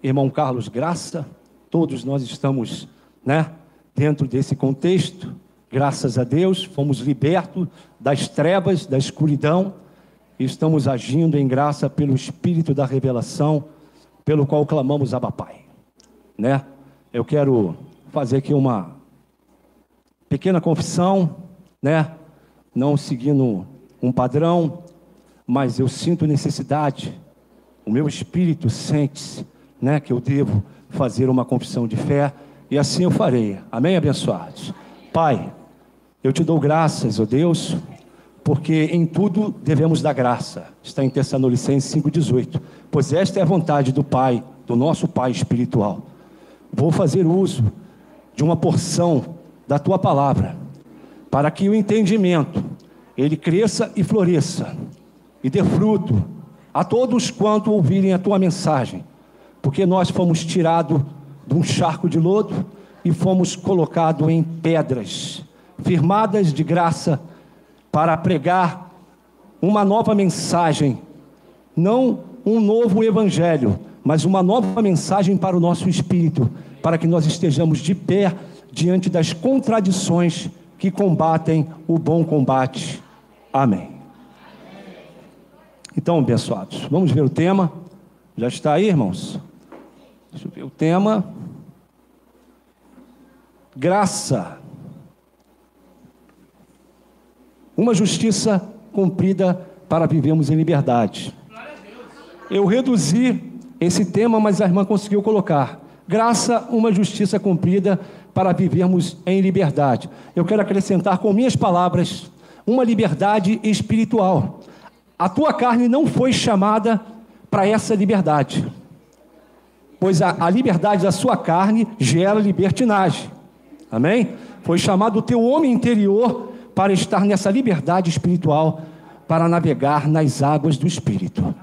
irmão Carlos Graça, todos nós estamos, dentro desse contexto. Graças a Deus, fomos libertos das trevas, da escuridão, e estamos agindo em graça pelo Espírito da revelação, pelo qual clamamos Abba Pai, Eu quero fazer aqui uma pequena confissão, não seguindo um padrão, mas eu sinto necessidade, o meu espírito sente-se, que eu devo fazer uma confissão de fé, e assim eu farei. Amém, abençoados? Pai, eu te dou graças, ó Deus, porque em tudo devemos dar graça. Está em Tessalonicenses 5,18. Pois esta é a vontade do Pai, do nosso Pai espiritual. Vou fazer uso de uma porção da tua palavra, para que o entendimento, ele cresça e floresça, e dê fruto a todos quanto ouvirem a tua mensagem, porque nós fomos tirados de um charco de lodo e fomos colocados em pedras firmadas de graça, para pregar uma nova mensagem, não um novo evangelho, mas uma nova mensagem para o nosso espírito, para que nós estejamos de pé diante das contradições que combatem o bom combate. Amém. Então, abençoados, vamos ver o tema. Já está aí, irmãos? Deixa eu ver o tema. Graça. Uma justiça cumprida para vivermos em liberdade. Eu reduzi esse tema, mas a irmã conseguiu colocar. Graça, uma justiça cumprida para vivermos em liberdade. Eu quero acrescentar com minhas palavras, uma liberdade espiritual. A tua carne não foi chamada para essa liberdade, pois a liberdade da sua carne gera libertinagem. Amém? Foi chamado o teu homem interior para estar nessa liberdade espiritual, para navegar nas águas do Espírito.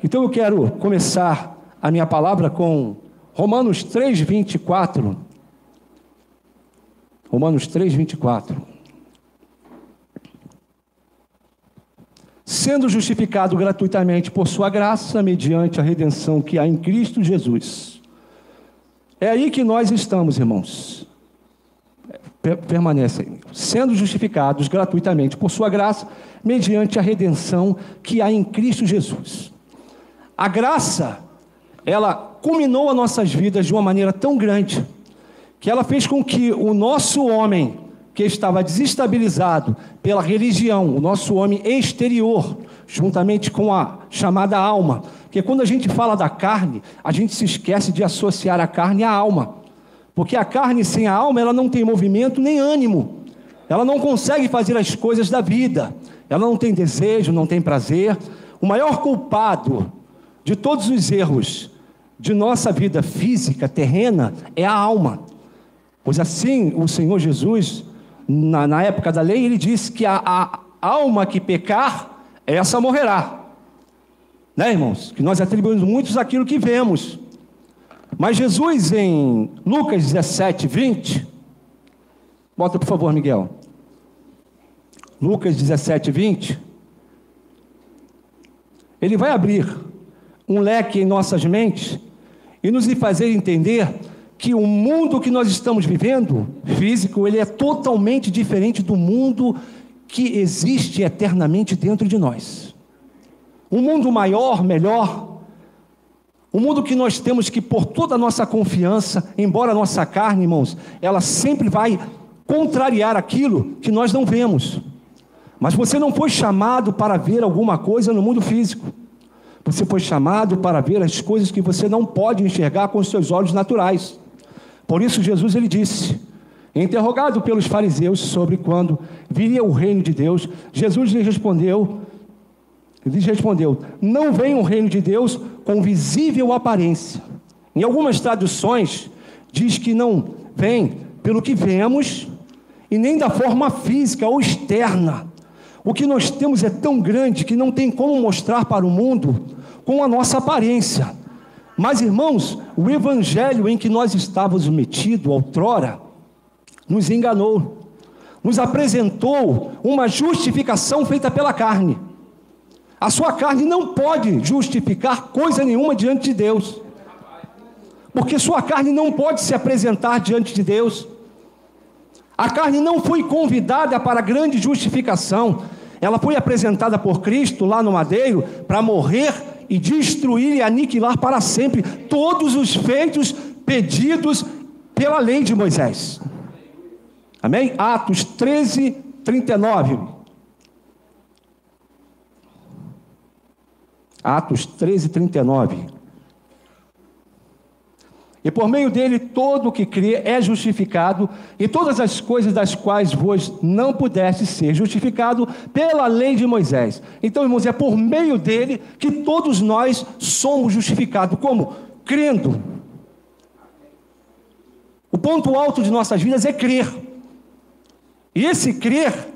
Então eu quero começar a minha palavra com Romanos 3:24. Romanos 3:24. Sendo justificado gratuitamente por sua graça, mediante a redenção que há em Cristo Jesus. É aí que nós estamos, irmãos. Permanece aí. Sendo justificados gratuitamente por sua graça, mediante a redenção que há em Cristo Jesus. A graça, ela culminou as nossas vidas de uma maneira tão grande, que ela fez com que o nosso homem, que estava desestabilizado pela religião, o nosso homem exterior, juntamente com a chamada alma, porque quando a gente fala da carne, a gente se esquece de associar a carne à alma, porque a carne sem a alma, ela não tem movimento nem ânimo, ela não consegue fazer as coisas da vida, ela não tem desejo, não tem prazer. O maior culpado de todos os erros de nossa vida física, terrena, é a alma, pois assim o Senhor Jesus, na época da lei, ele disse que a alma que pecar, essa morrerá, irmãos? Que nós atribuímos muitos àquilo que vemos, mas Jesus em Lucas 17:20, bota por favor, Miguel, Lucas 17:20, ele vai abrir um leque em nossas mentes e nos fazer entender que o mundo que nós estamos vivendo, físico, ele é totalmente diferente do mundo que existe eternamente dentro de nós. Um mundo maior, melhor, um mundo que nós temos que pôr toda a nossa confiança, embora a nossa carne, irmãos, ela sempre vai contrariar aquilo que nós não vemos. Mas você não foi chamado para ver alguma coisa no mundo físico. Você foi chamado para ver as coisas que você não pode enxergar com os seus olhos naturais. Por isso Jesus, ele disse, interrogado pelos fariseus sobre quando viria o reino de Deus, Jesus lhes respondeu, não vem o reino de Deus com visível aparência. Em algumas traduções, diz que não vem pelo que vemos, e nem da forma física ou externa. O que nós temos é tão grande que não tem como mostrar para o mundo com a nossa aparência. Mas, irmãos, o evangelho em que nós estávamos metidos outrora nos enganou, nos apresentou uma justificação feita pela carne. A sua carne não pode justificar coisa nenhuma diante de Deus. porque sua carne não pode se apresentar diante de Deus. A carne não foi convidada para a grande justificação, ela foi apresentada por Cristo lá no madeiro para morrer e destruir e aniquilar para sempre todos os feitos pedidos pela lei de Moisés. Amém? Atos 13, 39. Atos 13, 39. E por meio dele todo o que crê é justificado, e todas as coisas das quais vos não pudeste ser justificado pela lei de Moisés. Então, irmãos, é por meio dele que todos nós somos justificados. Como? Crendo. O ponto alto de nossas vidas é crer. E esse crer,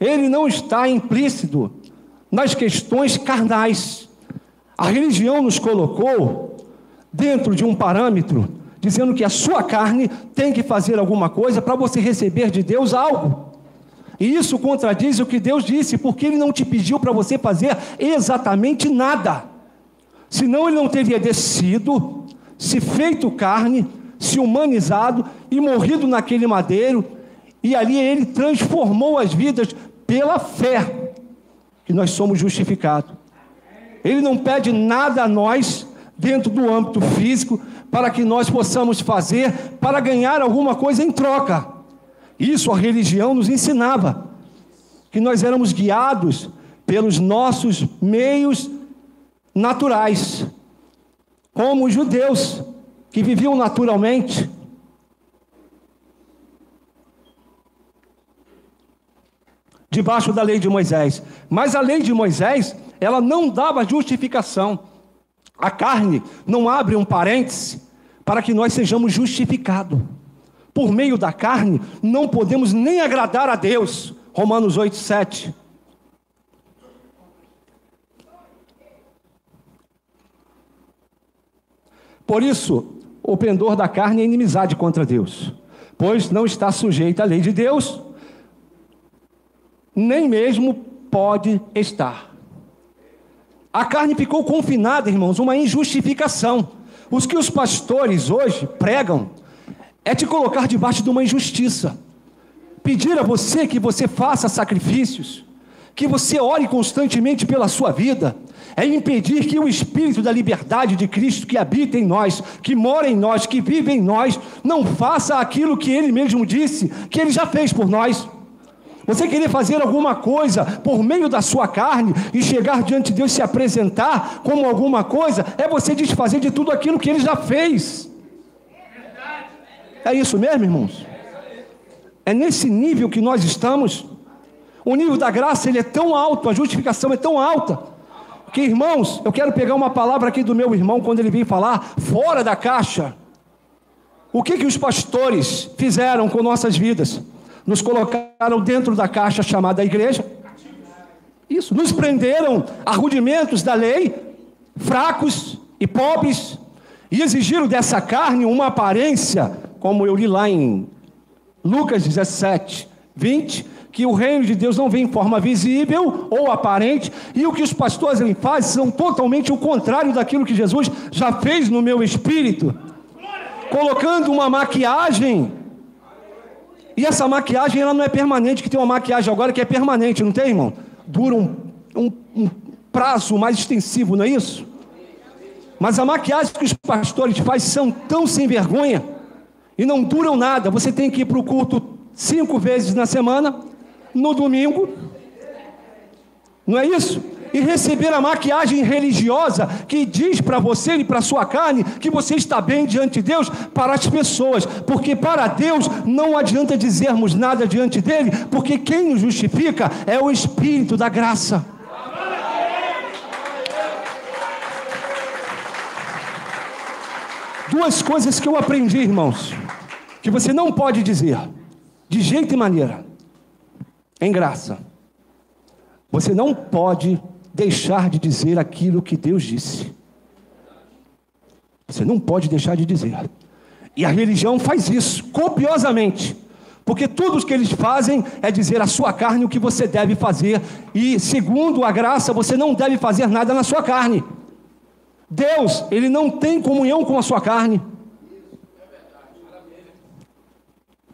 ele não está implícito nas questões carnais. A religião nos colocou dentro de um parâmetro, dizendo que a sua carne tem que fazer alguma coisa para você receber de Deus algo. E isso contradiz o que Deus disse, porque Ele não te pediu para você fazer exatamente nada. Senão Ele não teria descido, se feito carne, se humanizado e morrido naquele madeiro, e ali Ele transformou as vidas pela fé, que nós somos justificados. Ele não pede nada a nós, dentro do âmbito físico, para que nós possamos fazer, para ganhar alguma coisa em troca. Isso a religião nos ensinava, que nós éramos guiados pelos nossos meios naturais, como os judeus, que viviam naturalmente. Debaixo da lei de Moisés. Mas a lei de Moisés, ela não dava justificação. A carne não abre um parêntese para que nós sejamos justificados. Por meio da carne, não podemos nem agradar a Deus. Romanos 8, 7. Por isso, o pendor da carne é inimizade contra Deus, pois não está sujeito à lei de Deus, nem mesmo pode estar. A carne ficou confinada, irmãos, uma injustificação. Os que os pastores hoje pregam é te colocar debaixo de uma injustiça. Pedir a você que você faça sacrifícios, que você ore constantemente pela sua vida, é impedir que o Espírito da liberdade de Cristo que habita em nós, que mora em nós, que vive em nós, não faça aquilo que Ele mesmo disse, que Ele já fez por nós. Você querer fazer alguma coisa por meio da sua carne e chegar diante de Deus e se apresentar como alguma coisa, é você desfazer de tudo aquilo que Ele já fez. É isso mesmo, irmãos? É nesse nível que nós estamos. O nível da graça, ele é tão alto, a justificação é tão alta, que, irmãos, eu quero pegar uma palavra aqui do meu irmão, quando ele veio falar, fora da caixa. O que os pastores fizeram com nossas vidas? Nos colocaram dentro da caixa chamada igreja. Isso, nos prenderam a rudimentos da lei, fracos e pobres, e exigiram dessa carne uma aparência, como eu li lá em Lucas 17, 20, que o reino de Deus não vem em forma visível ou aparente, e o que os pastores fazem são totalmente o contrário daquilo que Jesus já fez no meu espírito, colocando uma maquiagem. E essa maquiagem, ela não é permanente, que tem uma maquiagem agora que é permanente, não tem, irmão? Dura um prazo mais extensivo, não é isso? Mas a maquiagem que os pastores fazem são tão sem vergonha e não duram nada. Você tem que ir para o culto 5 vezes na semana, no domingo, não é isso? E receber a maquiagem religiosa que diz para você e para a sua carne que você está bem diante de Deus para as pessoas, porque para Deus não adianta dizermos nada diante dele, porque quem nos justifica é o Espírito da graça. Duas coisas que eu aprendi, irmãos, que você não pode dizer de jeito e maneira em graça. Você não pode deixar de dizer aquilo que Deus disse. Você não pode deixar de dizer. E a religião faz isso copiosamente, porque tudo o que eles fazem é dizer à sua carne o que você deve fazer, e segundo a graça você não deve fazer nada na sua carne. Deus, Ele não tem comunhão com a sua carne.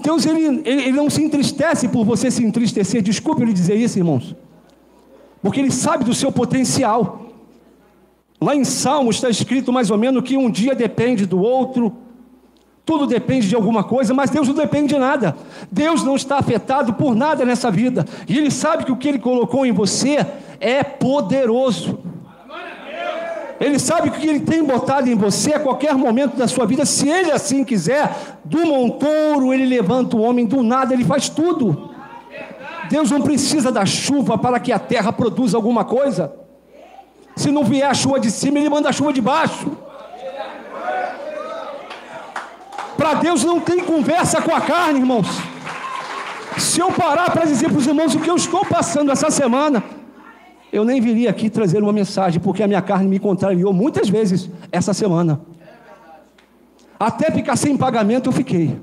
Deus, ele não se entristece por você se entristecer. Desculpe eu lhe dizer isso, irmãos, porque Ele sabe do seu potencial. Lá em Salmos está escrito mais ou menos que um dia depende do outro, tudo depende de alguma coisa, mas Deus não depende de nada. Deus não está afetado por nada nessa vida, e Ele sabe que o que Ele colocou em você é poderoso. Ele sabe que o que Ele tem botado em você a qualquer momento da sua vida, se Ele assim quiser, do montouro Ele levanta o homem, do nada Ele faz tudo. Deus não precisa da chuva para que a terra produza alguma coisa. Se não vier a chuva de cima, Ele manda a chuva de baixo. Para Deus não tem conversa com a carne, irmãos. Se eu parar para dizer para os irmãos o que eu estou passando essa semana, eu nem viria aqui trazer uma mensagem, porque a minha carne me contrariou muitas vezes essa semana. Até ficar sem pagamento eu fiquei.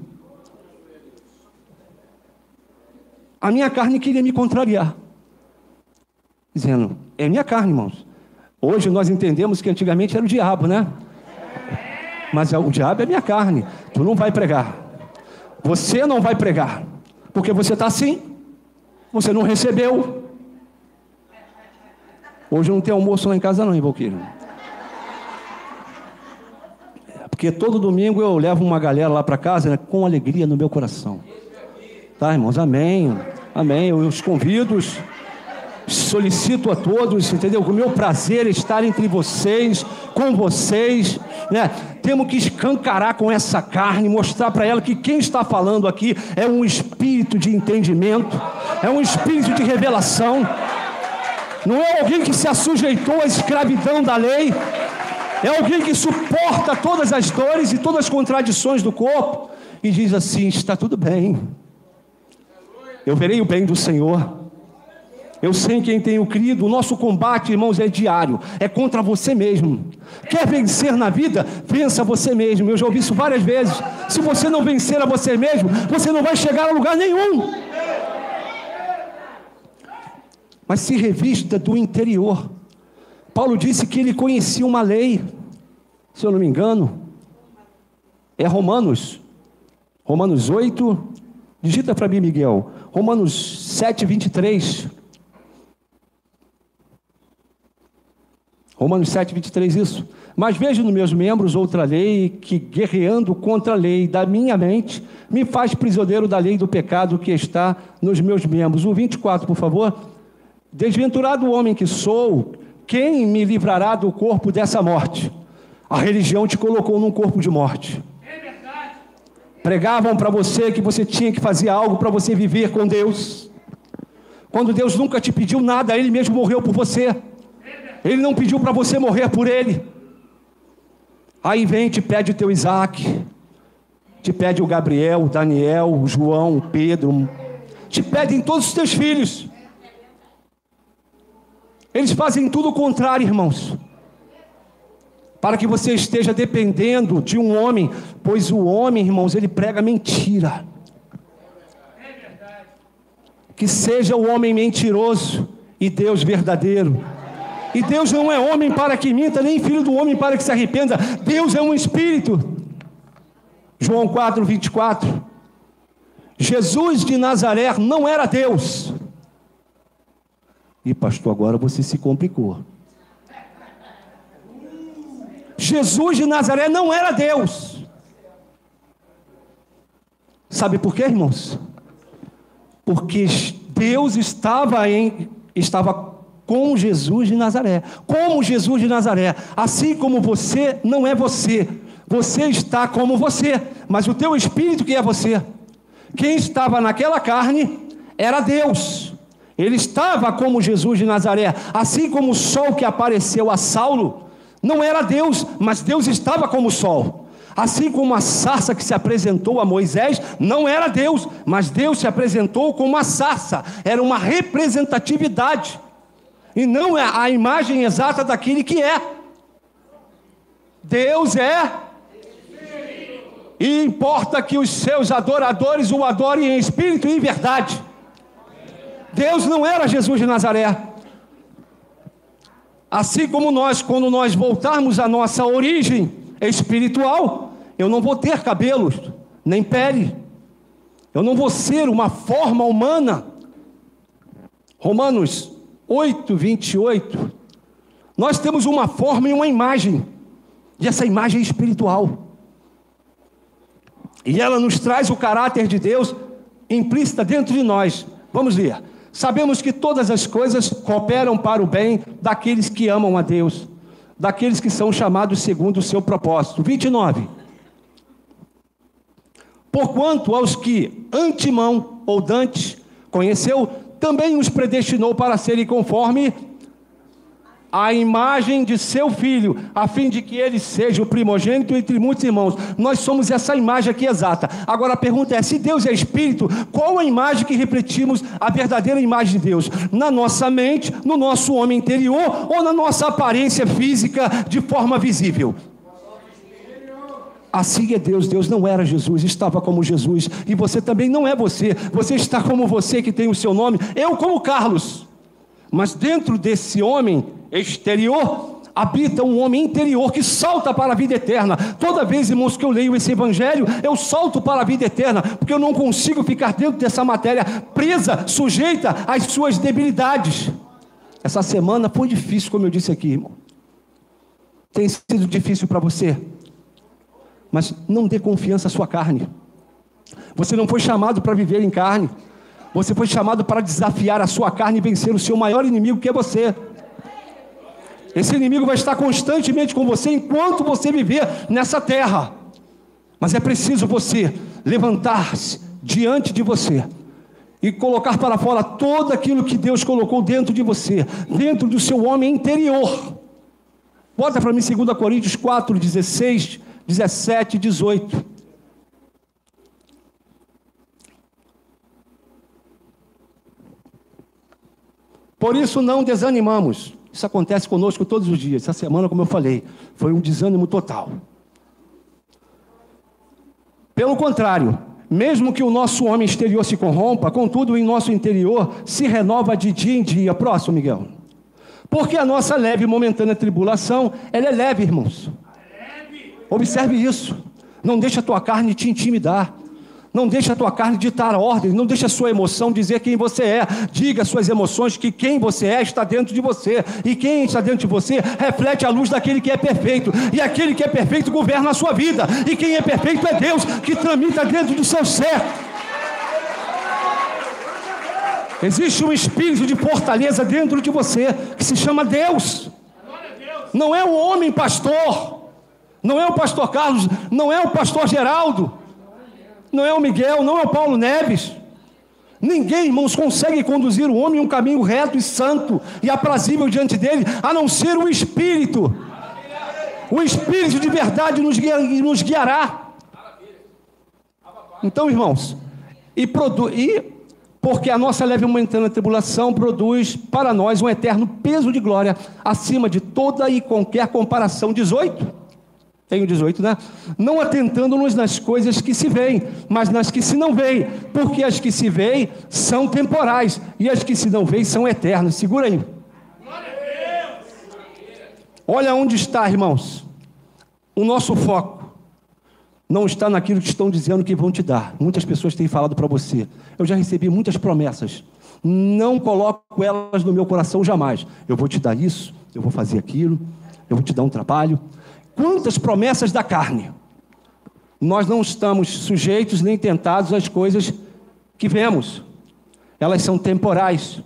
A minha carne queria me contrariar, dizendo, é minha carne, irmãos. Hoje nós entendemos que antigamente era o diabo, né? Mas o diabo é minha carne. Tu não vai pregar. Você não vai pregar. Porque você está assim. Você não recebeu. Hoje não tem almoço lá em casa não, hein, Valquírio? Porque todo domingo eu levo uma galera lá para casa, né, com alegria no meu coração. Tá, irmãos? Amém. Amém. Eu os convido, solicito a todos, entendeu? O meu prazer é estar entre vocês, com vocês, né? Temos que escancarar com essa carne, mostrar para ela que quem está falando aqui é um espírito de entendimento, é um espírito de revelação, não é alguém que se assujeitou à escravidão da lei, é alguém que suporta todas as dores e todas as contradições do corpo e diz assim, está tudo bem, eu verei o bem do Senhor. Eu sei em quem tenho crido. O nosso combate, irmãos, é diário, é contra você mesmo. Quer vencer na vida? Vença você mesmo. Eu já ouvi isso várias vezes. Se você não vencer a você mesmo, você não vai chegar a lugar nenhum. Mas se revista do interior. Paulo disse que ele conhecia uma lei, se eu não me engano, é Romanos 8, digita para mim, Miguel, Romanos 7, 23. Romanos 7, 23, isso. Mas vejo nos meus membros outra lei, que guerreando contra a lei da minha mente, me faz prisioneiro da lei do pecado que está nos meus membros. O 24, por favor. Desventurado o homem que sou, quem me livrará do corpo dessa morte? A religião te colocou num corpo de morte. Pregavam para você que você tinha que fazer algo para você viver com Deus. Quando Deus nunca te pediu nada, Ele mesmo morreu por você. Ele não pediu para você morrer por Ele. Aí vem e te pede o teu Isaac, te pede o Gabriel, o Daniel, o João, o Pedro, te pedem todos os teus filhos. Eles fazem tudo o contrário, irmãos, para que você esteja dependendo de um homem, pois o homem, irmãos, ele prega mentira. Que seja o homem mentiroso e Deus verdadeiro. E Deus não é homem para que minta, nem filho do homem para que se arrependa. Deus é um espírito. João 4, 24. Jesus de Nazaré não era Deus. E pastor, agora você se complicou. Jesus de Nazaré não era Deus. Sabe por quê, irmãos? Porque Deus estava com Jesus de Nazaré, como Jesus de Nazaré, assim como você não é você, você está como você, mas o teu espírito que é você, quem estava naquela carne era Deus, ele estava como Jesus de Nazaré, assim como o sol que apareceu a Saulo, não era Deus, mas Deus estava como o sol, assim como a sarça que se apresentou a Moisés, não era Deus, mas Deus se apresentou como a sarça, era uma representatividade, e não é a imagem exata daquele que é. Deus é, e importa que os seus adoradores o adorem em espírito e em verdade. Deus não era Jesus de Nazaré. Assim como nós, quando nós voltarmos à nossa origem espiritual, eu não vou ter cabelos, nem pele. Eu não vou ser uma forma humana. Romanos 8, 28. Nós temos uma forma e uma imagem. E essa imagem é espiritual. E ela nos traz o caráter de Deus implícita dentro de nós. Vamos ler. Sabemos que todas as coisas cooperam para o bem daqueles que amam a Deus, daqueles que são chamados segundo o seu propósito. 29. Porquanto aos que antemão ou dantes conheceu, também os predestinou para serem conforme a imagem de seu Filho, a fim de que ele seja o primogênito entre muitos irmãos. Nós somos essa imagem aqui exata. Agora a pergunta é, se Deus é Espírito, qual a imagem que refletimos, a verdadeira imagem de Deus? Na nossa mente, no nosso homem interior, ou na nossa aparência física de forma visível? Assim é Deus. Deus não era Jesus, estava como Jesus, e você também não é você. Você está como você, que tem o seu nome, eu como Carlos. Mas dentro desse homem exterior habita um homem interior que salta para a vida eterna. Toda vez, irmãos, que eu leio esse evangelho, eu salto para a vida eterna, porque eu não consigo ficar dentro dessa matéria presa, sujeita às suas debilidades. Essa semana foi difícil, como eu disse aqui, irmão. Tem sido difícil para você, mas não dê confiança à sua carne. Você não foi chamado para viver em carne. Você foi chamado para desafiar a sua carne e vencer o seu maior inimigo, que é você. Esse inimigo vai estar constantemente com você enquanto você viver nessa terra. Mas é preciso você levantar-se diante de você e colocar para fora todo aquilo que Deus colocou dentro de você, dentro do seu homem interior. Bota para mim 2 Coríntios 4, 16, 17 e 18. Por isso não desanimamos. Isso acontece conosco todos os dias. Essa semana, como eu falei, foi um desânimo total. Pelo contrário, mesmo que o nosso homem exterior se corrompa, contudo, em nosso interior se renova de dia em dia. Próximo, Miguel. Porque a nossa leve e momentânea tribulação, ela é leve, irmãos. Observe isso. Não deixa a tua carne te intimidar. Não deixa a tua carne ditar ordem, não deixa a sua emoção dizer quem você é. Diga às suas emoções que quem você é está dentro de você. E quem está dentro de você reflete a luz daquele que é perfeito. E aquele que é perfeito governa a sua vida. E quem é perfeito é Deus, que tramita dentro do seu ser. Existe um espírito de fortaleza dentro de você, que se chama Deus. Não é o homem pastor, não é o pastor Carlos, não é o pastor Geraldo, não é o Miguel, não é o Paulo Neves. Ninguém, irmãos, consegue conduzir o homem em um caminho reto e santo e aprazível diante dele, a não ser o Espírito. O Espírito de verdade nos guiará. Então, irmãos, porque a nossa leve e momentânea tribulação produz para nós um eterno peso de glória, acima de toda e qualquer comparação. 18. Tem o 18, né? Não atentando-nos nas coisas que se veem, mas nas que se não veem, porque as que se veem são temporais, e as que se não veem são eternas. Segura aí. Olha onde está, irmãos. O nosso foco não está naquilo que estão dizendo que vão te dar. Muitas pessoas têm falado para você. Eu já recebi muitas promessas. Não coloco elas no meu coração jamais. Eu vou te dar isso, eu vou fazer aquilo, eu vou te dar um trabalho. Quantas promessas da carne. Nós não estamos sujeitos nem tentados às coisas que vemos. Elas são temporais.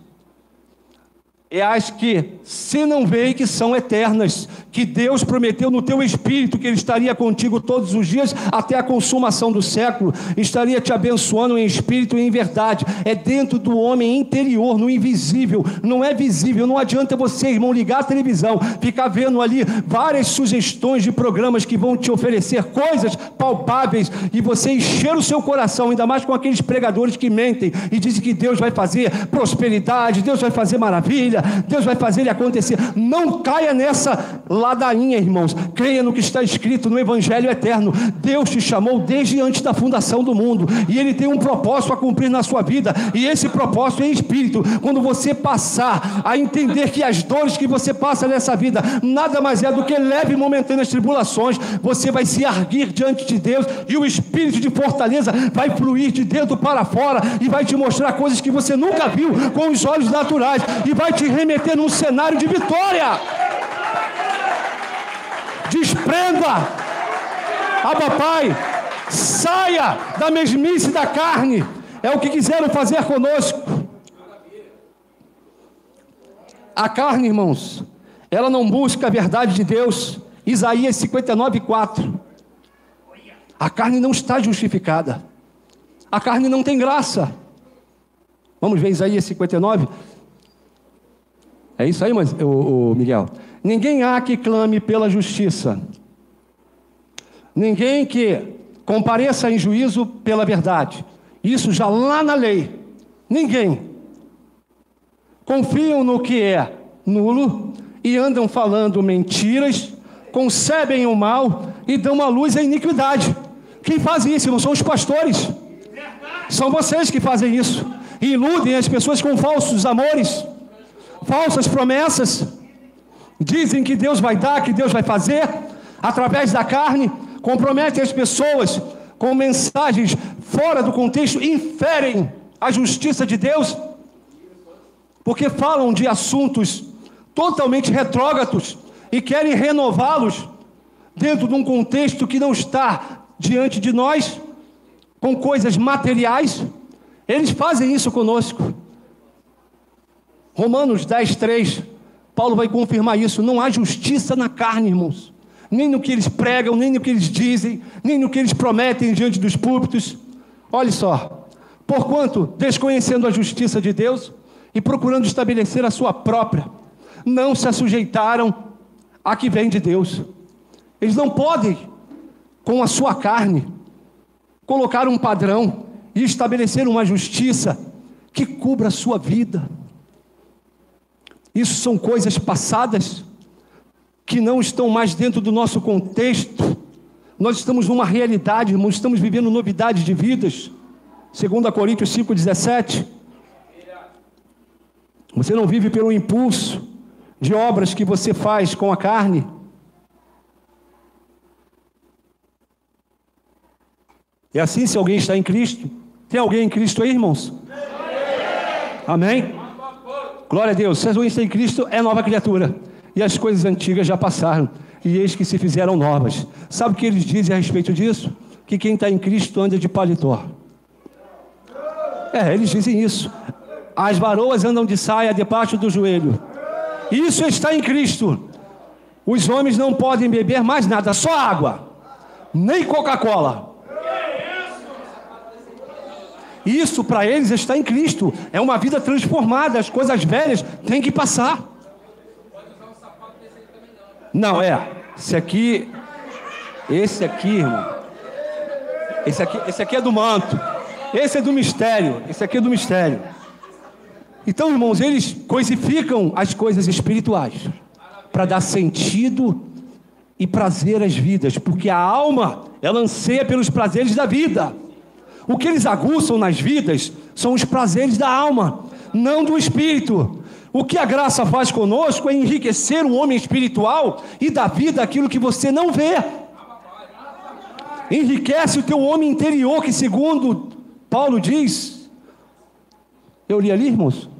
É as que se não veem que são eternas, que Deus prometeu no teu espírito que Ele estaria contigo todos os dias até a consumação do século, estaria te abençoando em espírito e em verdade. É dentro do homem interior, no invisível, não é visível. Não adianta você, irmão, ligar a televisão, ficar vendo ali várias sugestões de programas que vão te oferecer coisas palpáveis e você encher o seu coração, ainda mais com aqueles pregadores que mentem e dizem que Deus vai fazer prosperidade, Deus vai fazer maravilha, vitória. Deus vai fazer ele acontecer. Não caia nessa ladainha, irmãos. Creia no que está escrito no Evangelho eterno. Deus te chamou desde antes da fundação do mundo, e Ele tem um propósito a cumprir na sua vida, e esse propósito é espírito. Quando você passar a entender que as dores que você passa nessa vida nada mais é do que leve e momentâneas tribulações, você vai se erguer diante de Deus, e o espírito de fortaleza vai fluir de dentro para fora, e vai te mostrar coisas que você nunca viu com os olhos naturais, e vai te remeter num cenário de vitória. Desprenda, Abba Pai, saia da mesmice da carne. É o que quiseram fazer conosco. A carne, irmãos, ela não busca a verdade de Deus. Isaías 59:4. A carne não está justificada. A carne não tem graça. Vamos ver Isaías 59. É isso aí, Miguel. Ninguém há que clame pela justiça. Ninguém que compareça em juízo pela verdade. Isso já lá na lei. Ninguém. Confiam no que é nulo e andam falando mentiras, concebem o mal e dão à luz a iniquidade. Quem faz isso, não são os pastores. São vocês que fazem isso. E iludem as pessoas com falsos amores, falsas promessas. Dizem que Deus vai dar, que Deus vai fazer, através da carne. Comprometem as pessoas com mensagens fora do contexto, inferem a justiça de Deus, porque falam de assuntos totalmente retrógrados e querem renová-los dentro de um contexto que não está diante de nós, com coisas materiais. Eles fazem isso conosco. Romanos 10:3, Paulo vai confirmar isso. Não há justiça na carne, irmãos, nem no que eles pregam, nem no que eles dizem, nem no que eles prometem diante dos púlpitos. Olha só, porquanto, desconhecendo a justiça de Deus e procurando estabelecer a sua própria, não se assujeitaram a que vem de Deus. Eles não podem, com a sua carne, colocar um padrão e estabelecer uma justiça que cubra a sua vida. Isso são coisas passadas, que não estão mais dentro do nosso contexto. Nós estamos numa realidade, irmãos, estamos vivendo novidades de vidas. 2 Coríntios 5:17. Você não vive pelo impulso de obras que você faz com a carne. É assim se alguém está em Cristo. Tem alguém em Cristo aí, irmãos? Amém? Glória a Deus. Se alguém está em Cristo, é nova criatura. E as coisas antigas já passaram, e eis que se fizeram novas. Sabe o que eles dizem a respeito disso? Que quem está em Cristo anda de paletó. Eles dizem isso. As varoas andam de saia debaixo do joelho. Isso está em Cristo. Os homens não podem beber mais nada, só água, nem Coca-Cola. Isso para eles está em Cristo. É uma vida transformada. As coisas velhas têm que passar. Não, esse aqui, irmão, esse aqui é do manto, esse é do mistério, esse aqui é do mistério. Então, irmãos, eles coisificam as coisas espirituais para dar sentido e prazer às vidas, porque a alma, ela anseia pelos prazeres da vida. O que eles aguçam nas vidas são os prazeres da alma, não do espírito. O que a graça faz conosco é enriquecer o homem espiritual e dar vida àquilo que você não vê. Enriquece o teu homem interior, que segundo Paulo diz... Eu li ali, irmãos?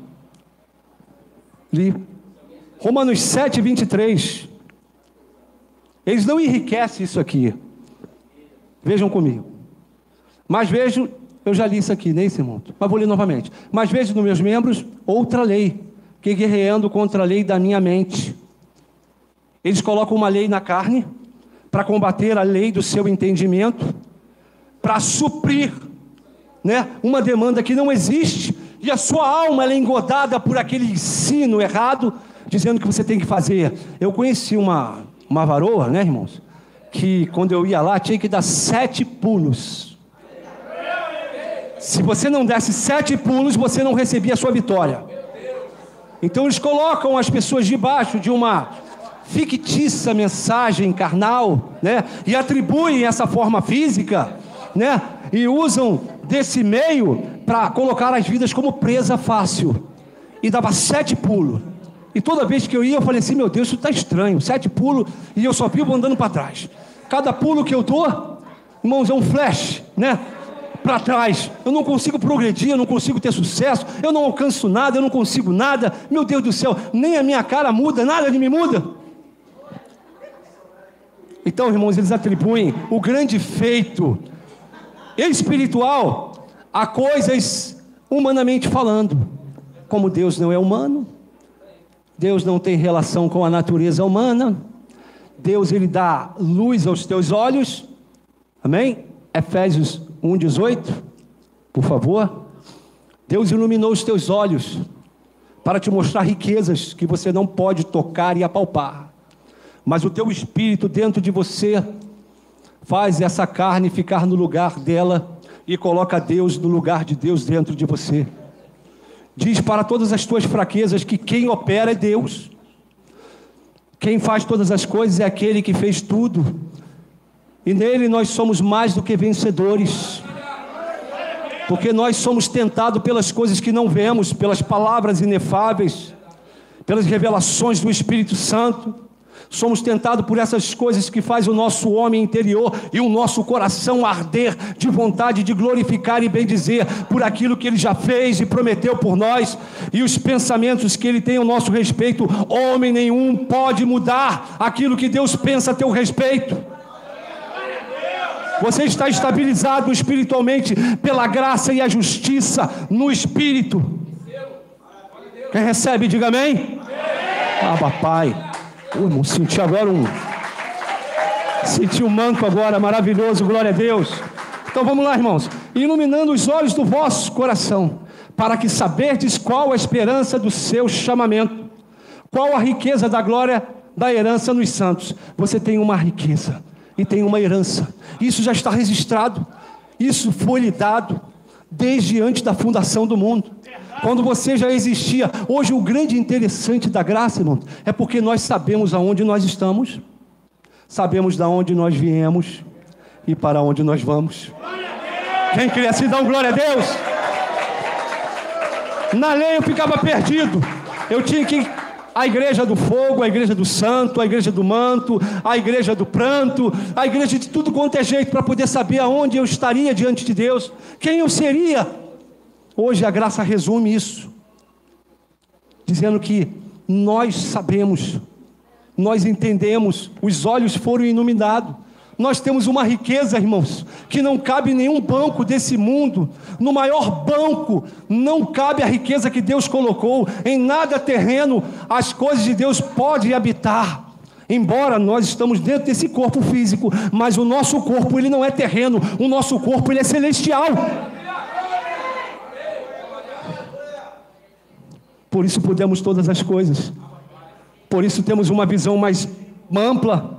Li. Romanos 7:23. Eles não enriquecem isso aqui. Vejam comigo. Mas vejo, eu já li isso aqui, nem esse irmão, mas vou ler novamente. Mas vejo nos meus membros outra lei, que guerreando contra a lei da minha mente. Eles colocam uma lei na carne, para combater a lei do seu entendimento, para suprir, uma demanda que não existe, e a sua alma ela é engodada por aquele ensino errado, dizendo que você tem que fazer. Eu conheci uma varoa, irmãos, que quando eu ia lá, tinha que dar 7 pulos. Se você não desse 7 pulos, você não recebia a sua vitória. Então eles colocam as pessoas debaixo de uma fictícia mensagem carnal, né? E atribuem essa forma física, né? E usam desse meio para colocar as vidas como presa fácil. E dava 7 pulos. E toda vez que eu ia, eu falei assim, meu Deus, isso está estranho. 7 pulos e eu só vivo andando para trás. Cada pulo que eu dou, irmãos, é um flash, né? Para trás. Eu não consigo progredir, eu não consigo ter sucesso, eu não alcanço nada, eu não consigo nada. Meu Deus do céu, nem a minha cara muda, nada de me muda. Então, irmãos, eles atribuem o grande feito espiritual a coisas humanamente falando. Como Deus não é humano, Deus não tem relação com a natureza humana, Deus, ele dá luz aos teus olhos, amém? Efésios 1:18, por favor. Deus iluminou os teus olhos para te mostrar riquezas que você não pode tocar e apalpar, mas o teu espírito dentro de você faz essa carne ficar no lugar dela e coloca Deus no lugar de Deus dentro de você. Diz para todas as tuas fraquezas que quem opera é Deus. Quem faz todas as coisas é aquele que fez tudo. E nele nós somos mais do que vencedores. Porque nós somos tentados pelas coisas que não vemos, pelas palavras inefáveis, pelas revelações do Espírito Santo. Somos tentados por essas coisas que faz o nosso homem interior e o nosso coração arder de vontade de glorificar e bendizer por aquilo que Ele já fez e prometeu por nós, e os pensamentos que Ele tem ao nosso respeito. Homem nenhum pode mudar aquilo que Deus pensa a teu respeito. Você está estabilizado espiritualmente pela graça e a justiça no Espírito. Quem recebe, diga amém. Ah, papai. Irmão, senti agora senti um manto agora, maravilhoso, glória a Deus. Então vamos lá, irmãos. Iluminando os olhos do vosso coração, para que saberdes qual a esperança do seu chamamento, qual a riqueza da glória da herança nos santos. Você tem uma riqueza e tem uma herança. Isso já está registrado. Isso foi lhe dado desde antes da fundação do mundo. Quando você já existia. Hoje o grande interessante da graça, irmão, é porque nós sabemos aonde nós estamos, sabemos de onde nós viemos e para onde nós vamos. Quem crê assim, dá um glória a Deus. Na lei eu ficava perdido. Eu tinha que ir à igreja do fogo, à igreja do santo, à igreja do manto, à igreja do pranto, à igreja de tudo quanto é jeito, para poder saber aonde eu estaria diante de Deus, quem eu seria. Hoje a graça resume isso, dizendo que nós sabemos, nós entendemos, os olhos foram iluminados. Nós temos uma riqueza, irmãos, que não cabe em nenhum banco desse mundo. No maior banco não cabe a riqueza que Deus colocou. Em nada terreno as coisas de Deus podem habitar. Embora nós estamos dentro desse corpo físico, mas o nosso corpo ele não é terreno, o nosso corpo ele é celestial. Por isso podemos todas as coisas. Por isso temos uma visão mais ampla.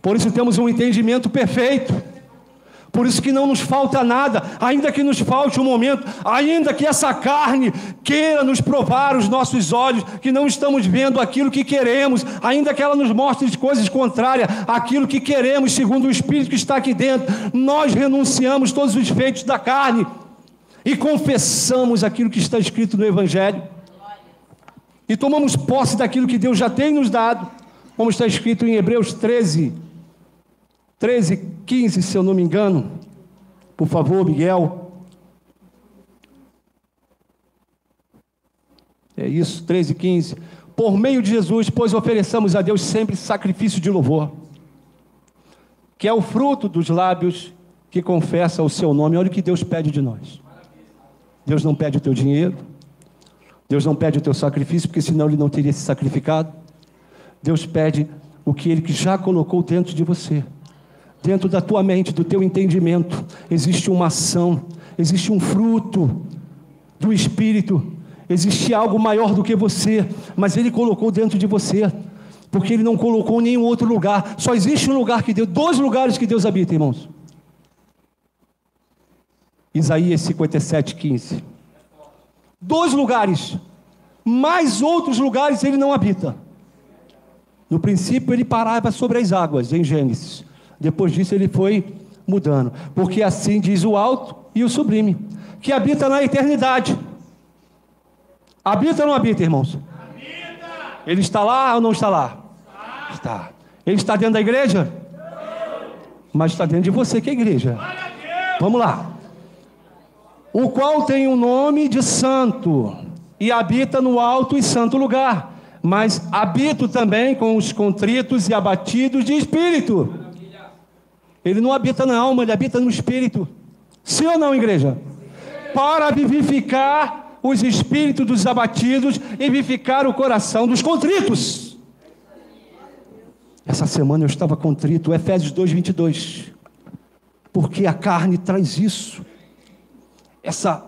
Por isso temos um entendimento perfeito. Por isso que não nos falta nada, ainda que nos falte um momento, ainda que essa carne queira nos provar os nossos olhos, que não estamos vendo aquilo que queremos, ainda que ela nos mostre coisas contrárias àquilo que queremos, segundo o Espírito que está aqui dentro, nós renunciamos todos os feitos da carne e confessamos aquilo que está escrito no Evangelho. E tomamos posse daquilo que Deus já tem nos dado, como está escrito em Hebreus 13, 15, se eu não me engano. Por favor, Miguel. É isso, 13, 15. Por meio de Jesus, pois ofereçamos a Deus sempre sacrifício de louvor, que é o fruto dos lábios que confessa o seu nome. Olha o que Deus pede de nós. Deus não pede o teu dinheiro, Deus não pede o teu sacrifício, porque senão Ele não teria se sacrificado. Deus pede o que Ele já colocou dentro de você, dentro da tua mente, do teu entendimento. Existe uma ação, existe um fruto do Espírito, existe algo maior do que você, mas Ele colocou dentro de você, porque Ele não colocou em nenhum outro lugar. Só existe um lugar que Deus, 2 lugares que Deus habita, irmãos. Isaías 57, 15. 2 lugares mas outros lugares ele não habita. No princípio ele parava sobre as águas, em Gênesis. Depois disso ele foi mudando, porque assim diz o alto e o sublime, que habita na eternidade. Habita ou não habita, irmãos? Habita. Ele está lá ou não está lá? Está. Ele está dentro da igreja? Não. Mas está dentro de você, que é a igreja. Vamos lá. O qual tem o nome de santo, e habita no alto e santo lugar, mas habito também com os contritos e abatidos de espírito. Ele não habita na alma, ele habita no espírito. Sim ou não, igreja? Para vivificar os espíritos dos abatidos e vivificar o coração dos contritos. Essa semana eu estava contrito, Efésios 2:22, porque a carne traz isso, essa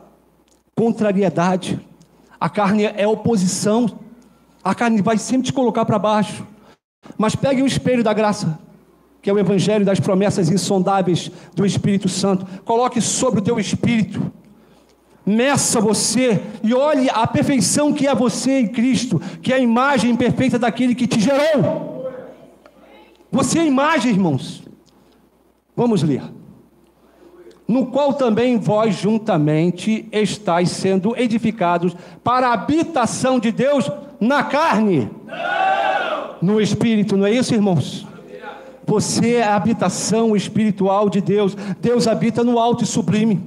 contrariedade. A carne é oposição, a carne vai sempre te colocar para baixo. Mas pegue o espelho da graça, que é o evangelho das promessas insondáveis do Espírito Santo, coloque sobre o teu espírito, meça você e olhe a perfeição que é você em Cristo, que é a imagem perfeita daquele que te gerou. Você é a imagem, irmãos. Vamos ler. No qual também vós juntamente estáis sendo edificados para a habitação de Deus na carne. Não! No Espírito, não é isso, irmãos? Você é a habitação espiritual de Deus. Deus habita no alto e sublime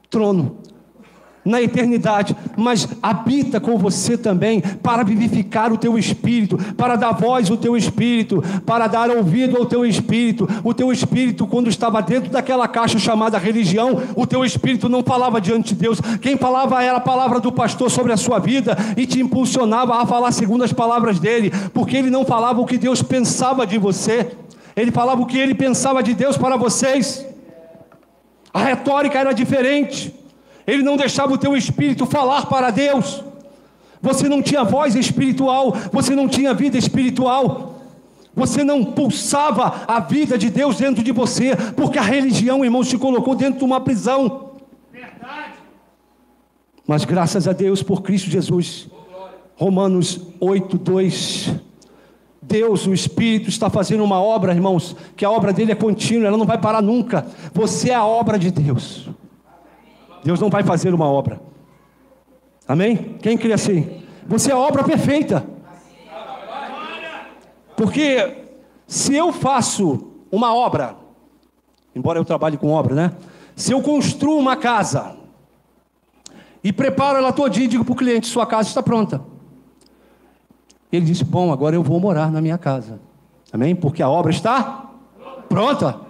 trono, na eternidade, mas habita com você também para vivificar o teu espírito, para dar voz ao teu espírito, para dar ouvido ao teu espírito. O teu espírito, quando estava dentro daquela caixa chamada religião, o teu espírito não falava diante de Deus. Quem falava era a palavra do pastor sobre a sua vida e te impulsionava a falar segundo as palavras dele, porque ele não falava o que Deus pensava de você, ele falava o que ele pensava de Deus para vocês. A retórica era diferente. Ele não deixava o teu espírito falar para Deus. Você não tinha voz espiritual, você não tinha vida espiritual, você não pulsava a vida de Deus dentro de você, porque a religião, irmãos, te colocou dentro de uma prisão. Verdade. Mas graças a Deus por Cristo Jesus, Romanos 8:2, Deus, o Espírito, está fazendo uma obra, irmãos, que a obra dele é contínua, ela não vai parar nunca. Você é a obra de Deus. Deus não vai fazer uma obra. Amém? Quem crê assim? Você é a obra perfeita. Porque se eu faço uma obra, embora eu trabalhe com obra, né? Se eu construo uma casa e preparo ela todinha e digo para o cliente, sua casa está pronta. Ele disse, bom, agora eu vou morar na minha casa. Amém? Porque a obra está pronta.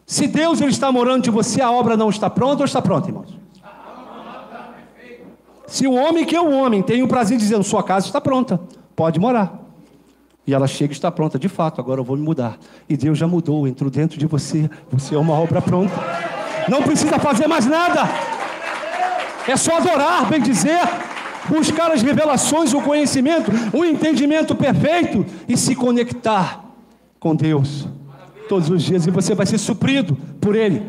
Se Deus ele está morando de você, a obra não está pronta ou está pronta, irmãos? Se o homem que é o homem tem o prazer dizendo, sua casa está pronta, pode morar. E ela chega e está pronta, de fato, agora eu vou me mudar. E Deus já mudou, entrou dentro de você, você é uma obra pronta. Não precisa fazer mais nada. É só adorar, bem dizer, buscar as revelações, o conhecimento, o entendimento perfeito e se conectar com Deus todos os dias, e você vai ser suprido por Ele,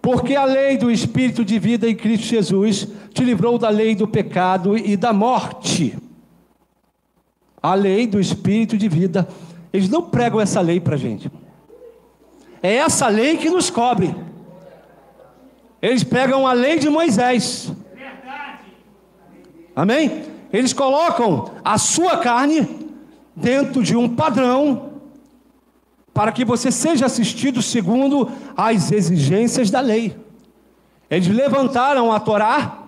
porque a lei do Espírito de vida em Cristo Jesus te livrou da lei do pecado e da morte. A lei do Espírito de vida, eles não pregam essa lei para a gente, é essa lei que nos cobre. Eles pegam a lei de Moisés, amém? Eles colocam a sua carne dentro de um padrão, para que você seja assistido segundo as exigências da lei. Eles levantaram a Torá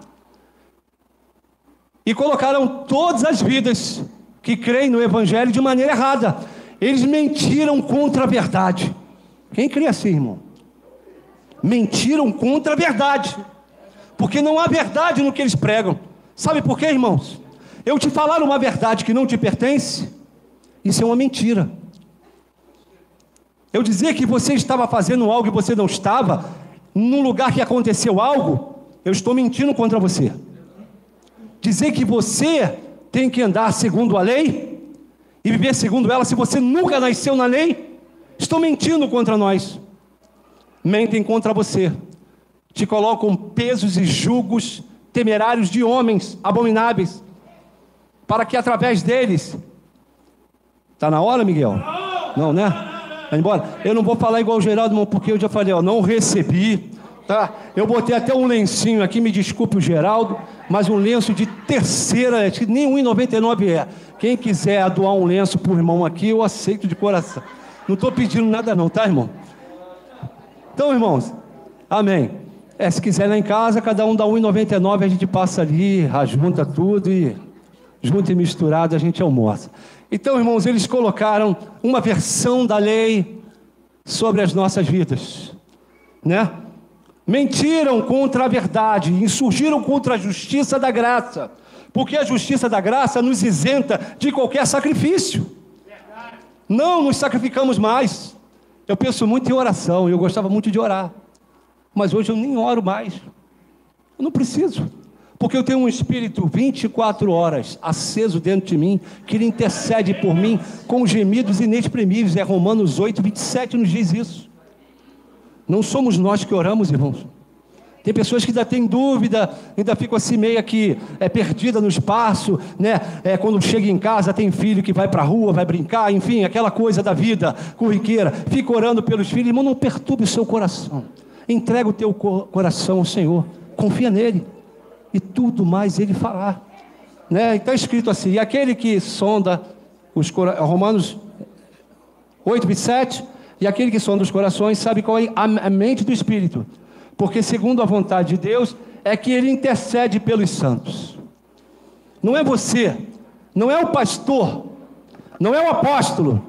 e colocaram todas as vidas que creem no Evangelho de maneira errada. Eles mentiram contra a verdade. Quem crê assim, irmão? Mentiram contra a verdade, porque não há verdade no que eles pregam. Sabe por quê, irmãos? Eu te falar uma verdade que não te pertence, isso é uma mentira. Eu dizer que você estava fazendo algo e você não estava, num lugar que aconteceu algo, eu estou mentindo contra você. Dizer que você tem que andar segundo a lei e viver segundo ela, se você nunca nasceu na lei, estou mentindo contra nós. Mentem contra você, te colocam pesos e julgos temerários de homens abomináveis, para que através deles... Está na hora, Miguel? Não, né? Vai embora. Eu não vou falar igual o Geraldo, irmão, porque eu já falei, ó, não recebi, tá? Eu botei até um lencinho aqui, me desculpe o Geraldo, mas um lenço de terceira, que nem R$1,99 é. Quem quiser doar um lenço pro irmão aqui, eu aceito de coração. Não estou pedindo nada não, tá, irmão? Então, irmãos, amém. Se quiser lá em casa, cada um dá R$1,99, a gente passa ali, ajunta tudo e junto e misturado a gente almoça. Então, irmãos, eles colocaram uma versão da lei sobre as nossas vidas, né? Mentiram contra a verdade, insurgiram contra a justiça da graça, porque a justiça da graça nos isenta de qualquer sacrifício. Não nos sacrificamos mais. Eu penso muito em oração, eu gostava muito de orar, mas hoje eu nem oro mais. Eu não preciso. Porque eu tenho um Espírito 24 horas aceso dentro de mim, que ele intercede por mim com gemidos inexprimíveis. Romanos 8:27 nos diz isso. Não somos nós que oramos, irmãos. Tem pessoas que ainda têm dúvida, ainda ficam assim meio que perdida no espaço, né? Quando chega em casa tem filho que vai para a rua, vai brincar, enfim, aquela coisa da vida corriqueira. Fica orando pelos filhos. Irmão, não perturbe o seu coração. Entrega o teu coração ao Senhor. Confia nele. E tudo mais ele fará, né? Está escrito assim, e aquele que sonda os Romanos 8:27, e aquele que sonda os corações sabe qual é a mente do Espírito, porque segundo a vontade de Deus é que ele intercede pelos santos. Não é você, não é o pastor, não é o apóstolo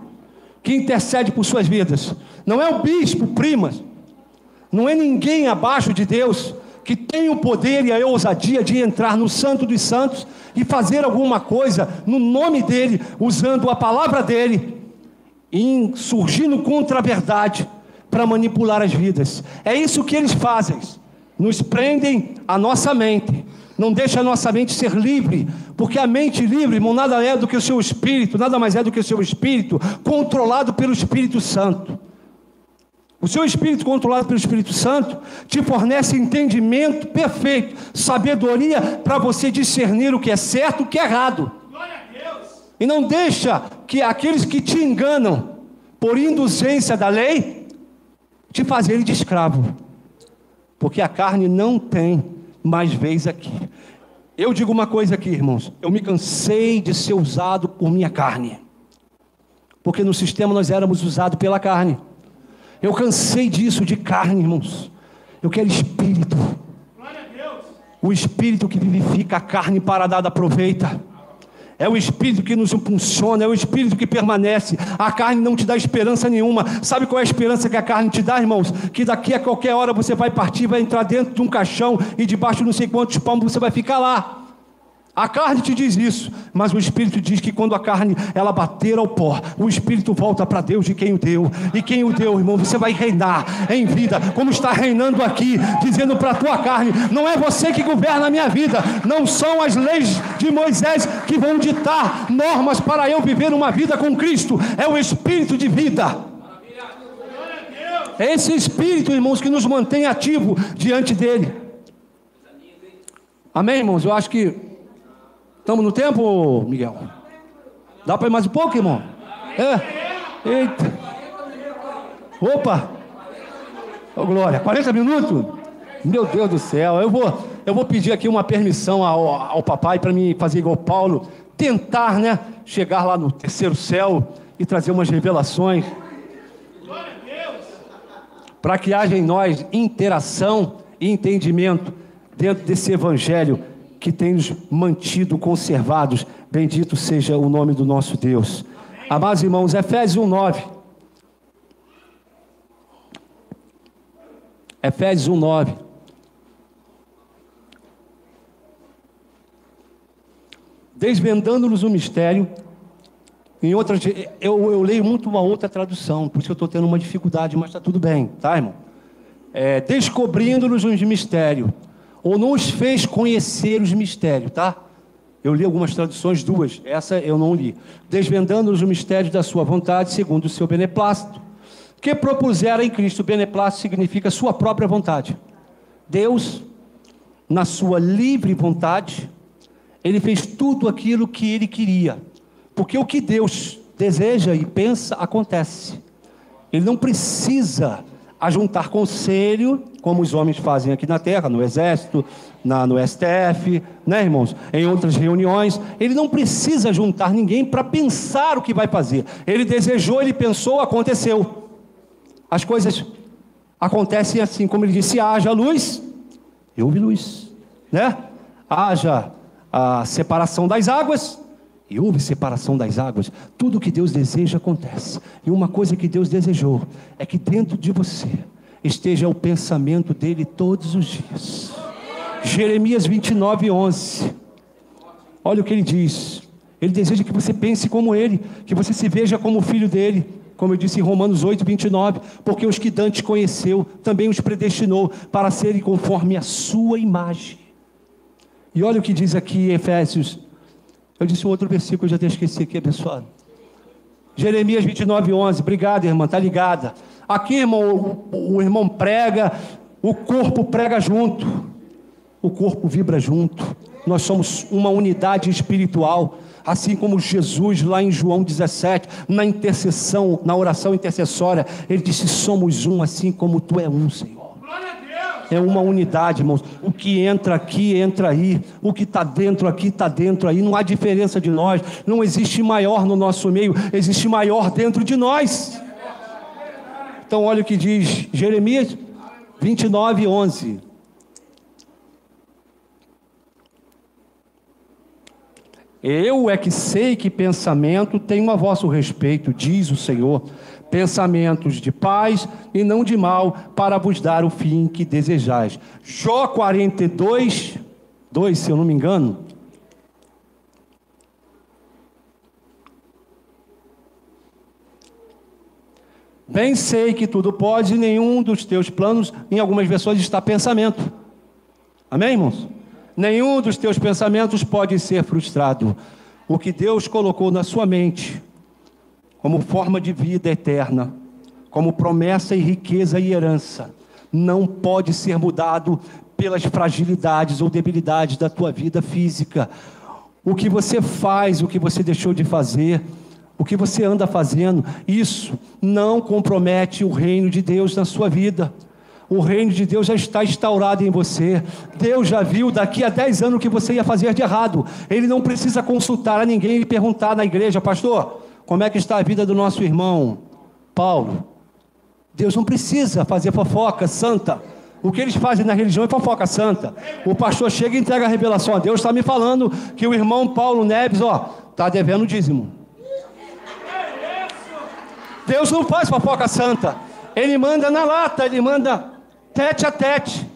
que intercede por suas vidas, não é o bispo, primas, não é ninguém abaixo de Deus que tem o poder e a ousadia de entrar no Santo dos Santos e fazer alguma coisa no nome dele, usando a palavra dele, insurgindo contra a verdade para manipular as vidas. É isso que eles fazem, nos prendem a nossa mente, não deixa a nossa mente ser livre, porque a mente livre, irmão, nada é do que o seu espírito, nada mais é do que o seu espírito, controlado pelo Espírito Santo. O seu espírito controlado pelo Espírito Santo te fornece entendimento perfeito, sabedoria para você discernir o que é certo e o que é errado. Glória a Deus. E não deixa que aqueles que te enganam por indulgência da lei te fazerem de escravo, porque a carne não tem mais vez aqui. Eu digo uma coisa aqui, irmãos, eu me cansei de ser usado por minha carne, porque no sistema nós éramos usados pela carne. Eu cansei disso, de carne, irmãos. Eu quero espírito. Glória a Deus. O espírito que vivifica, a carne para nada aproveita. É o espírito que nos impulsiona, é o espírito que permanece. A carne não te dá esperança nenhuma. Sabe qual é a esperança que a carne te dá, irmãos? Que daqui a qualquer hora você vai partir, vai entrar dentro de um caixão e debaixo de não sei quantos palmos você vai ficar lá. A carne te diz isso, mas o Espírito diz que quando a carne ela bater ao pó, o Espírito volta para Deus de quem o deu. E quem o deu, irmão, você vai reinar em vida, como está reinando aqui, dizendo para a tua carne, não é você que governa a minha vida, não são as leis de Moisés que vão ditar normas para eu viver uma vida com Cristo, é o Espírito de vida. É esse Espírito, irmãos, que nos mantém ativo diante dele. Amém, irmãos? Eu acho que estamos no tempo, Miguel? Dá para ir mais um pouco, irmão? Eita. Opa. Oh, glória. 40 minutos? Meu Deus do céu. Eu vou pedir aqui uma permissão ao papai para me fazer igual Paulo. Tentar, né? Chegar lá no terceiro céu e trazer umas revelações. Para que haja em nós interação e entendimento dentro desse evangelho que tem nos mantido conservados. Bendito seja o nome do nosso Deus. Amém. Amados irmãos, Efésios 1:9. Efésios 1:9. Desvendando-nos o mistério. Em outras, eu leio muito uma outra tradução, por isso que eu estou tendo uma dificuldade, mas está tudo bem, tá, irmão? Descobrindo-nos o mistério, ou nos fez conhecer os mistérios, tá? Eu li algumas traduções, duas, essa eu não li. Desvendando-nos o mistério da sua vontade, segundo o seu beneplácito, que propusera em Cristo. Beneplácito significa sua própria vontade. Deus, na sua livre vontade, Ele fez tudo aquilo que ele queria. Porque o que Deus deseja e pensa, acontece. Ele não precisa ajuntar conselho, como os homens fazem aqui na terra, no exército, no STF, né, irmãos? Em outras reuniões. Ele não precisa juntar ninguém para pensar o que vai fazer. Ele desejou, ele pensou, aconteceu. As coisas acontecem assim, como ele disse: haja luz, e houve luz, né? Haja a separação das águas, e houve separação das águas. Tudo que Deus deseja acontece. E uma coisa que Deus desejou é que dentro de você esteja o pensamento dele todos os dias. Jeremias 29:11. Olha o que ele diz. Ele deseja que você pense como ele, que você se veja como filho dele, como eu disse em Romanos 8:29, porque os que dantes conheceu, também os predestinou para serem conforme a sua imagem. E olha o que diz aqui em Efésios. Eu disse um outro versículo, eu já até esqueci aqui, abençoado. Jeremias 29:11. Obrigado, irmã, está ligada. Aqui, irmão, o irmão prega, o corpo prega junto, o corpo vibra junto. Nós somos uma unidade espiritual, assim como Jesus lá em João 17, na intercessão, na oração intercessória, ele disse: somos um, assim como tu é um, Senhor. É uma unidade, irmãos. O que entra aqui, entra aí. O que está dentro aqui, está dentro aí. Não há diferença de nós. Não existe maior no nosso meio. Existe maior dentro de nós. Então olha o que diz Jeremias 29:11. Eu é que sei que pensamento tenho a vosso respeito, diz o Senhor, pensamentos de paz e não de mal, para vos dar o fim que desejais. Jó 42:2, se eu não me engano. Bem sei que tudo pode, e nenhum dos teus planos, em algumas versões está pensamento. Amém, irmãos? Nenhum dos teus pensamentos pode ser frustrado. O que Deus colocou na sua mente, como forma de vida eterna, como promessa e riqueza e herança, não pode ser mudado pelas fragilidades ou debilidades da tua vida física. O que você faz, o que você deixou de fazer, o que você anda fazendo, isso não compromete o reino de Deus na sua vida. O reino de Deus já está instaurado em você. Deus já viu daqui a 10 anos o que você ia fazer de errado. Ele não precisa consultar a ninguém e perguntar na igreja: pastor, como é que está a vida do nosso irmão Paulo? Deus não precisa fazer fofoca santa. O que eles fazem na religião é fofoca santa. O pastor chega e entrega a revelação a Deus. Está me falando que o irmão Paulo Neves, está devendo dízimo. Deus não faz fofoca santa. Ele manda na lata, ele manda tete a tete.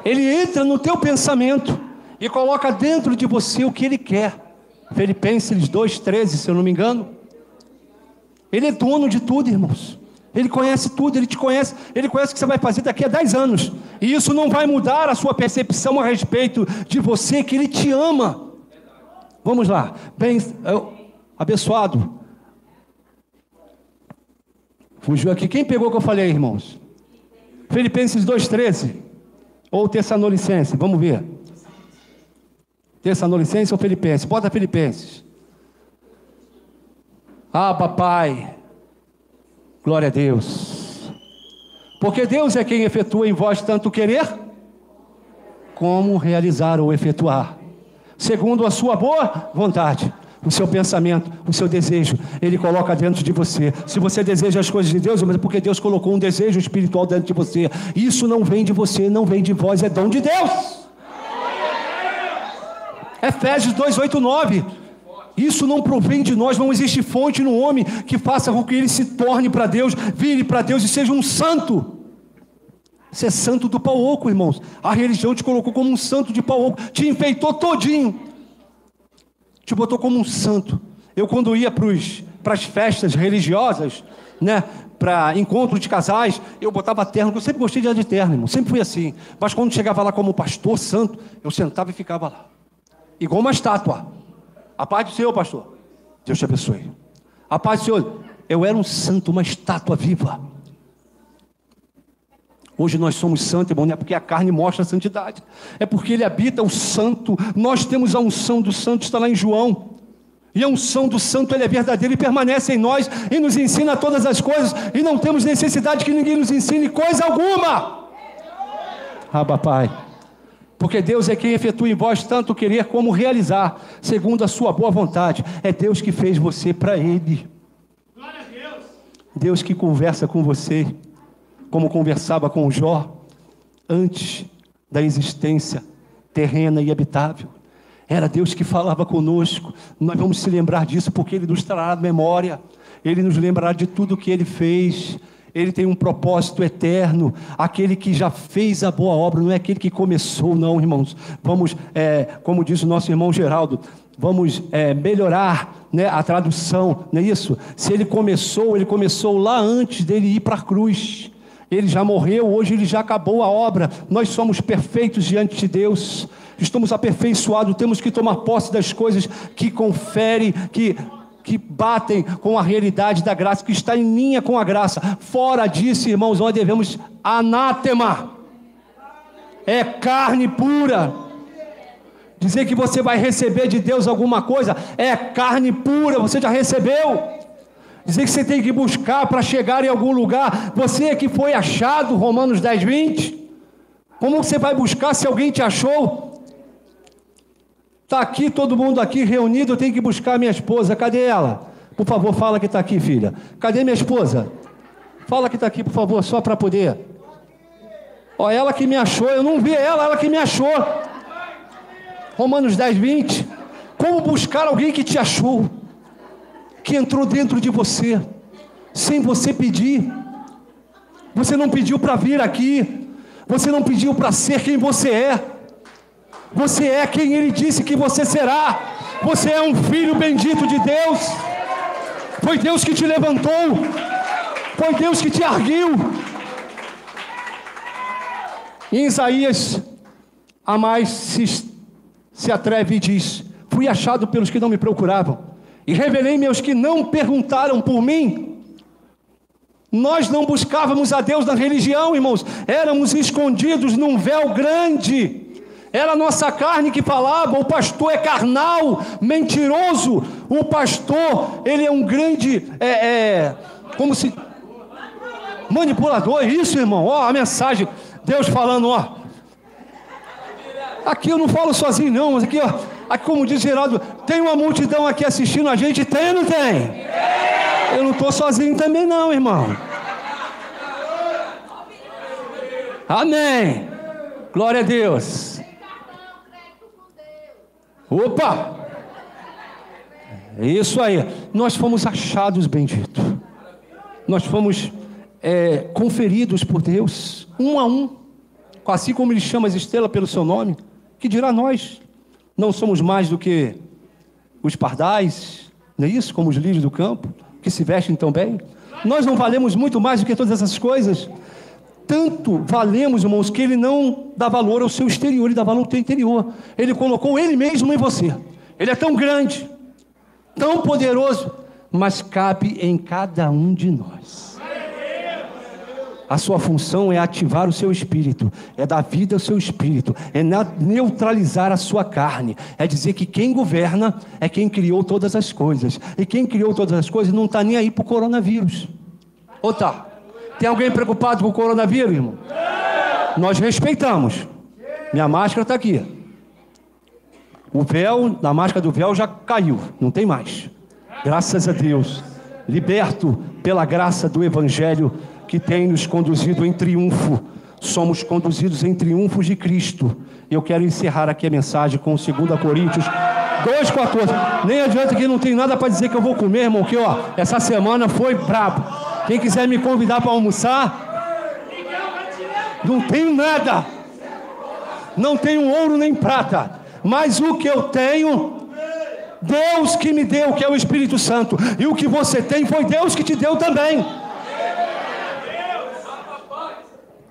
Ele entra no teu pensamento e coloca dentro de você o que ele quer. Filipenses 2:13, se eu não me engano. Ele é dono de tudo, irmãos. Ele conhece tudo, ele te conhece. Ele conhece o que você vai fazer daqui a 10 anos. E isso não vai mudar a sua percepção a respeito de você, que ele te ama. Vamos lá. Bem, abençoado. Fugiu aqui. Quem pegou o que eu falei, irmãos? Filipenses 2:13 ou Tessalonicenses? Vamos ver. Tessalonicenses ou Filipenses? Bota Filipenses. Papai, glória a Deus. Porque Deus é quem efetua em vós tanto querer como realizar ou efetuar, segundo a sua boa vontade. O seu pensamento, o seu desejo, Ele coloca dentro de você. Se você deseja as coisas de Deus, mas é porque Deus colocou um desejo espiritual dentro de você. Isso não vem de você, não vem de vós, é dom de Deus. Efésios 2:8-9. Isso não provém de nós, não existe fonte no homem que faça com que ele se torne para Deus, vire para Deus e seja um santo. Você é santo do pau oco, irmãos. A religião te colocou como um santo de pau oco, te enfeitou todinho, te botou como um santo. Eu, quando ia para as festas religiosas, né, para encontro de casais, eu botava terno, eu sempre gostei de ir de terno, irmão, sempre fui assim. Mas quando chegava lá como pastor santo, eu sentava e ficava lá, igual uma estátua. A paz do Senhor, pastor. Deus te abençoe. A paz do Senhor. Eu era um santo, uma estátua viva. Hoje nós somos santos, irmão, não é porque a carne mostra a santidade, é porque ele habita o santo. Nós temos a unção do santo, está lá em João. E a unção do santo, ele é verdadeiro e permanece em nós e nos ensina todas as coisas, e não temos necessidade que ninguém nos ensine coisa alguma. Abba, Pai, porque Deus é quem efetua em vós tanto querer como realizar, segundo a sua boa vontade. É Deus que fez você para Ele. Glória a Deus. Deus que conversa com você, como conversava com Jó, antes da existência terrena e habitável. Era Deus que falava conosco. Nós vamos se lembrar disso, porque Ele nos trará memória. Ele nos lembrará de tudo que Ele fez. Ele tem um propósito eterno. Aquele que já fez a boa obra, não é aquele que começou, não, irmãos. Vamos, como diz o nosso irmão Geraldo, vamos melhorar, né, a tradução, não é isso? Se ele começou lá antes dele ir para a cruz. Ele já morreu, hoje ele já acabou a obra. Nós somos perfeitos diante de Deus. Estamos aperfeiçoados, temos que tomar posse das coisas que conferem, que batem com a realidade da graça, que está em linha com a graça. Fora disso, irmãos, nós devemos anátema. É carne pura. Dizer que você vai receber de Deus alguma coisa é carne pura, você já recebeu. Dizer que você tem que buscar para chegar em algum lugar, você é que foi achado, Romanos 10, 20. Como você vai buscar se alguém te achou? Está aqui, todo mundo aqui reunido, eu tenho que buscar a minha esposa. Cadê ela? Por favor, fala que está aqui, filha. Cadê minha esposa? Fala que está aqui, por favor, só para poder. Ó, ela que me achou, eu não vi ela que me achou. Romanos 10, 20. Como buscar alguém que te achou? Que entrou dentro de você, sem você pedir. Você não pediu para vir aqui. Você não pediu para ser quem você é. Você é quem Ele disse que você será. Você é um filho bendito de Deus. Foi Deus que te levantou. Foi Deus que te ergueu. Em Isaías, a mais se atreve e diz: fui achado pelos que não me procuravam, e revelei-me aos que não perguntaram por mim. Nós não buscávamos a Deus na religião, irmãos. Éramos escondidos num véu grande. Era a nossa carne que falava. O pastor é carnal, mentiroso. O pastor, ele é um grande, como se... manipulador, isso, irmão. Ó, a mensagem, Deus falando, ó. Aqui eu não falo sozinho não, mas aqui, ó. Aqui, como diz Geraldo, tem uma multidão aqui assistindo a gente, tem ou não tem? Eu não estou sozinho também não, irmão. Amém. Glória a Deus. Opa! É isso aí. Nós fomos achados, bendito. Nós fomos conferidos por Deus, um a um. Assim como Ele chama as estrelas pelo seu nome, que dirá nós? Não somos mais do que os pardais, não é isso? Como os lírios do campo, que se vestem tão bem. Nós não valemos muito mais do que todas essas coisas. Tanto valemos, irmãos, que Ele não dá valor ao seu exterior, Ele dá valor ao teu interior. Ele colocou Ele mesmo em você. Ele é tão grande, tão poderoso, mas cabe em cada um de nós. A sua função é ativar o seu espírito, é dar vida ao seu espírito, é neutralizar a sua carne, é dizer que quem governa é quem criou todas as coisas. E quem criou todas as coisas não está nem aí para o coronavírus. Ou tá? Tem alguém preocupado com o coronavírus, irmão? Nós respeitamos. Minha máscara está aqui. O véu, na máscara do véu já caiu, não tem mais. Graças a Deus. Liberto pela graça do Evangelho que tem nos conduzido em triunfo. Somos conduzidos em triunfos de Cristo. Eu quero encerrar aqui a mensagem com 2 Coríntios 2,14. Nem adianta que não tem nada para dizer que eu vou comer, irmão, que ó, essa semana foi brabo. Quem quiser me convidar para almoçar, não tenho nada. Não tenho ouro nem prata. Mas o que eu tenho, Deus que me deu, que é o Espírito Santo. E o que você tem foi Deus que te deu também.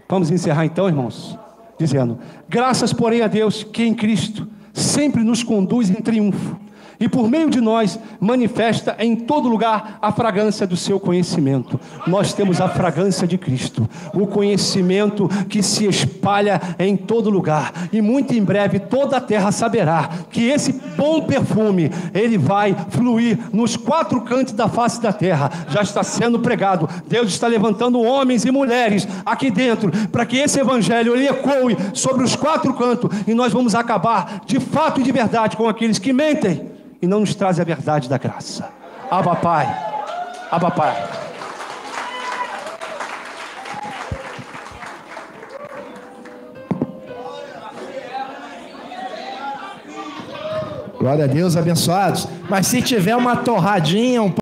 Vamos encerrar então, irmãos, dizendo: graças, porém, a Deus que em Cristo sempre nos conduz em triunfo, e por meio de nós manifesta em todo lugar a fragrância do seu conhecimento. Nós temos a fragrância de Cristo, o conhecimento que se espalha em todo lugar, e muito em breve toda a terra saberá que esse bom perfume, ele vai fluir nos 4 cantos da face da terra. Já está sendo pregado, Deus está levantando homens e mulheres aqui dentro, para que esse evangelho ele ecoe sobre os 4 cantos, e nós vamos acabar de fato e de verdade com aqueles que mentem e não nos trazem a verdade da graça. Abba Pai, Abba Pai. Glória a Deus, abençoados. Mas se tiver uma torradinha,